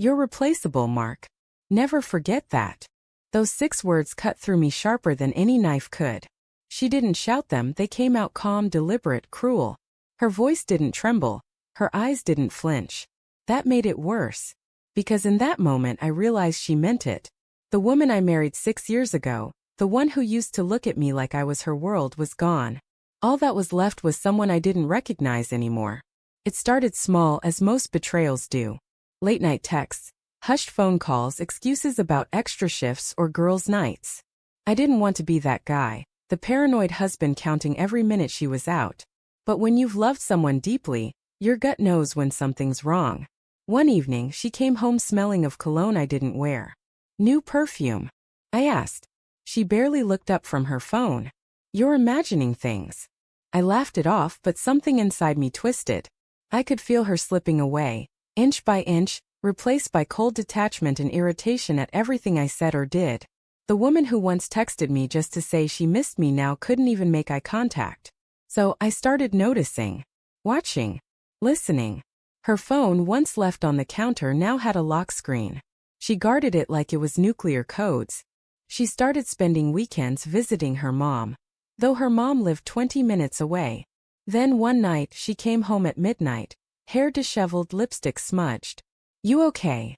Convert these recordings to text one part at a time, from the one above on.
You're replaceable, Mark. Never forget that. Those 6 words cut through me sharper than any knife could. She didn't shout them, they came out calm, deliberate, cruel. Her voice didn't tremble, her eyes didn't flinch. That made it worse. Because in that moment I realized she meant it. The woman I married 6 years ago, the one who used to look at me like I was her world, was gone. All that was left was someone I didn't recognize anymore. It started small, as most betrayals do. Late-night texts, hushed phone calls, excuses about extra shifts or girls' nights. I didn't want to be that guy, the paranoid husband counting every minute she was out. But when you've loved someone deeply, your gut knows when something's wrong. One evening, she came home smelling of cologne I didn't wear. New perfume? I asked. She barely looked up from her phone. You're imagining things. I laughed it off, but something inside me twisted. I could feel her slipping away, inch by inch, replaced by cold detachment and irritation at everything I said or did. The woman who once texted me just to say she missed me now couldn't even make eye contact. So I started noticing, watching, listening. Her phone, once left on the counter, now had a lock screen. She guarded it like it was nuclear codes. She started spending weekends visiting her mom, though her mom lived 20 minutes away. Then one night she came home at midnight, hair disheveled, lipstick smudged. You okay?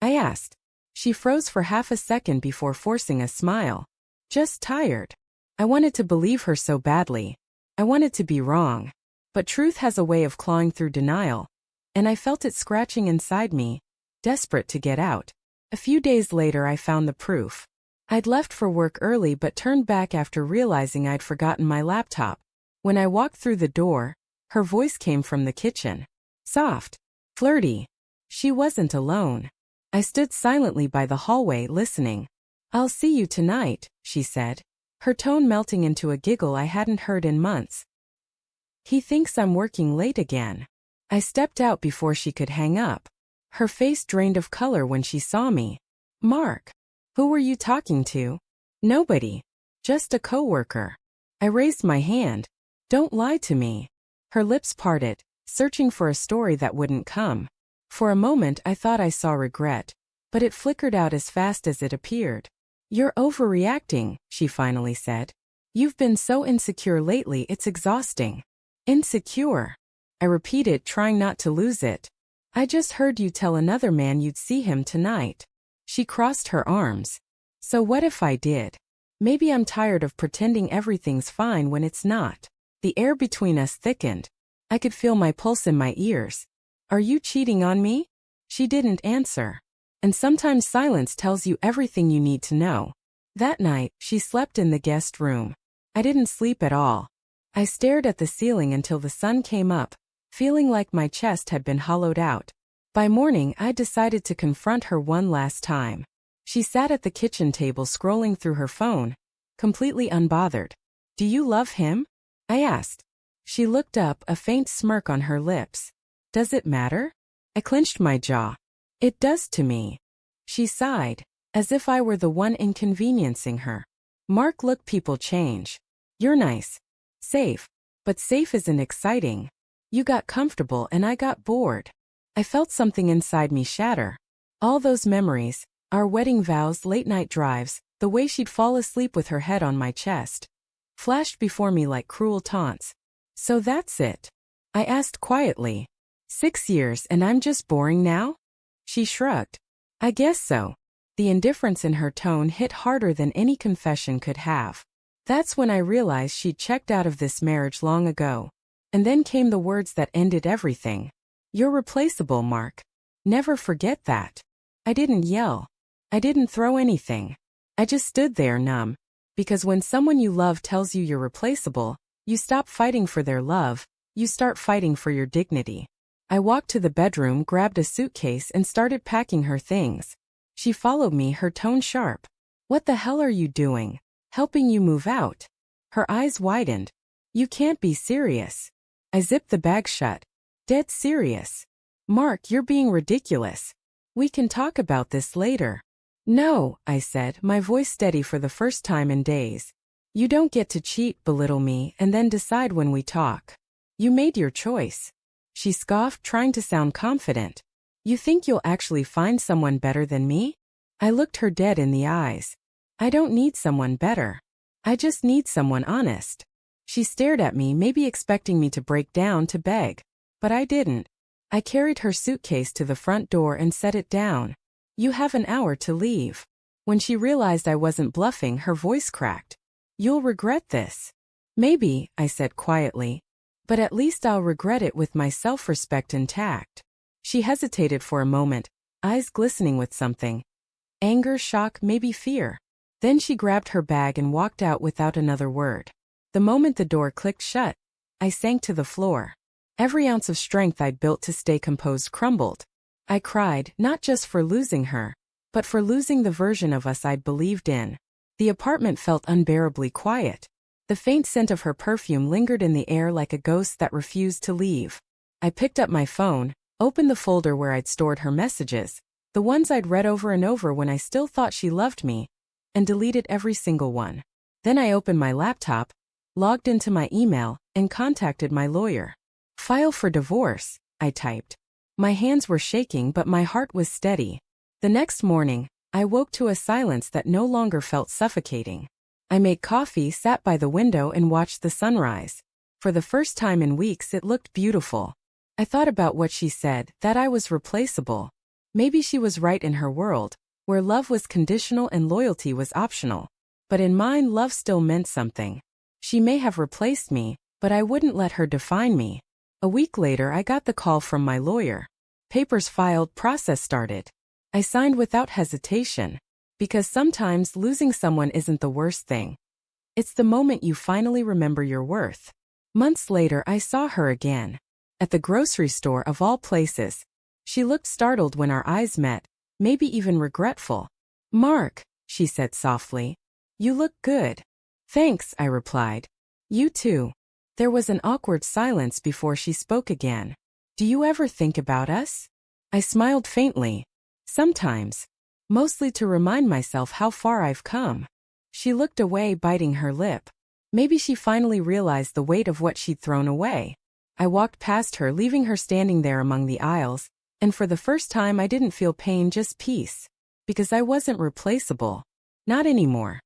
I asked. She froze for half a second before forcing a smile. Just tired. I wanted to believe her so badly. I wanted to be wrong. But truth has a way of clawing through denial. And I felt it scratching inside me, desperate to get out. A few days later I found the proof. I'd left for work early but turned back after realizing I'd forgotten my laptop. When I walked through the door, her voice came from the kitchen. Soft, flirty. She wasn't alone. I stood silently by the hallway listening. I'll see you tonight, she said, her tone melting into a giggle I hadn't heard in months. He thinks I'm working late again. I stepped out before she could hang up. Her face drained of color when she saw me. Mark. Who were you talking to? Nobody. Just a coworker. I raised my hand. Don't lie to me. Her lips parted, searching for a story that wouldn't come. For a moment I thought I saw regret, but it flickered out as fast as it appeared. You're overreacting, she finally said. You've been so insecure lately, it's exhausting. Insecure? I repeated, trying not to lose it. I just heard you tell another man you'd see him tonight. She crossed her arms. So what if I did? Maybe I'm tired of pretending everything's fine when it's not. The air between us thickened. I could feel my pulse in my ears. Are you cheating on me? She didn't answer. And sometimes silence tells you everything you need to know. That night, she slept in the guest room. I didn't sleep at all. I stared at the ceiling until the sun came up, feeling like my chest had been hollowed out. By morning, I decided to confront her one last time. She sat at the kitchen table scrolling through her phone, completely unbothered. Do you love him? I asked. She looked up, a faint smirk on her lips. Does it matter? I clenched my jaw. It does to me. She sighed, as if I were the one inconveniencing her. Mark, look, people change. You're nice. Safe. But safe isn't exciting. You got comfortable and I got bored. I felt something inside me shatter. All those memories, our wedding vows, late-night drives, the way she'd fall asleep with her head on my chest, flashed before me like cruel taunts. So that's it? I asked quietly. 6 years and I'm just boring now? She shrugged. I guess so. The indifference in her tone hit harder than any confession could have. That's when I realized she'd checked out of this marriage long ago. And then came the words that ended everything. You're replaceable, Mark. Never forget that. I didn't yell. I didn't throw anything. I just stood there numb. Because when someone you love tells you you're replaceable, you stop fighting for their love, you start fighting for your dignity. I walked to the bedroom, grabbed a suitcase and started packing her things. She followed me, her tone sharp. What the hell are you doing? Helping you move out? Her eyes widened. You can't be serious. I zipped the bag shut. Dead serious. Mark, you're being ridiculous. We can talk about this later. No, I said, my voice steady for the first time in days. You don't get to cheat, belittle me, and then decide when we talk. You made your choice. She scoffed, trying to sound confident. You think you'll actually find someone better than me? I looked her dead in the eyes. I don't need someone better. I just need someone honest. She stared at me, maybe expecting me to break down to beg. But I didn't. I carried her suitcase to the front door and set it down. You have an hour to leave. When she realized I wasn't bluffing, her voice cracked. You'll regret this. Maybe, I said quietly. But at least I'll regret it with my self-respect intact. She hesitated for a moment, eyes glistening with something. Anger, shock, maybe fear. Then she grabbed her bag and walked out without another word. The moment the door clicked shut, I sank to the floor. Every ounce of strength I'd built to stay composed crumbled. I cried, not just for losing her, but for losing the version of us I'd believed in. The apartment felt unbearably quiet. The faint scent of her perfume lingered in the air like a ghost that refused to leave. I picked up my phone, opened the folder where I'd stored her messages, the ones I'd read over and over when I still thought she loved me, and deleted every single one. Then I opened my laptop, logged into my email, and contacted my lawyer. File for divorce, I typed. My hands were shaking, but my heart was steady. The next morning, I woke to a silence that no longer felt suffocating. I made coffee, sat by the window, and watched the sunrise. For the first time in weeks, it looked beautiful. I thought about what she said, that I was replaceable. Maybe she was right in her world, where love was conditional and loyalty was optional. But in mine, love still meant something. She may have replaced me, but I wouldn't let her define me. A week later, I got the call from my lawyer. Papers filed, process started. I signed without hesitation. Because sometimes losing someone isn't the worst thing. It's the moment you finally remember your worth. Months later, I saw her again. At the grocery store of all places. She looked startled when our eyes met, maybe even regretful. Mark, she said softly. You look good. Thanks, I replied. You too. There was an awkward silence before she spoke again. Do you ever think about us? I smiled faintly. Sometimes. Mostly to remind myself how far I've come. She looked away, biting her lip. Maybe she finally realized the weight of what she'd thrown away. I walked past her, leaving her standing there among the aisles, and for the first time I didn't feel pain, just peace. Because I wasn't replaceable. Not anymore.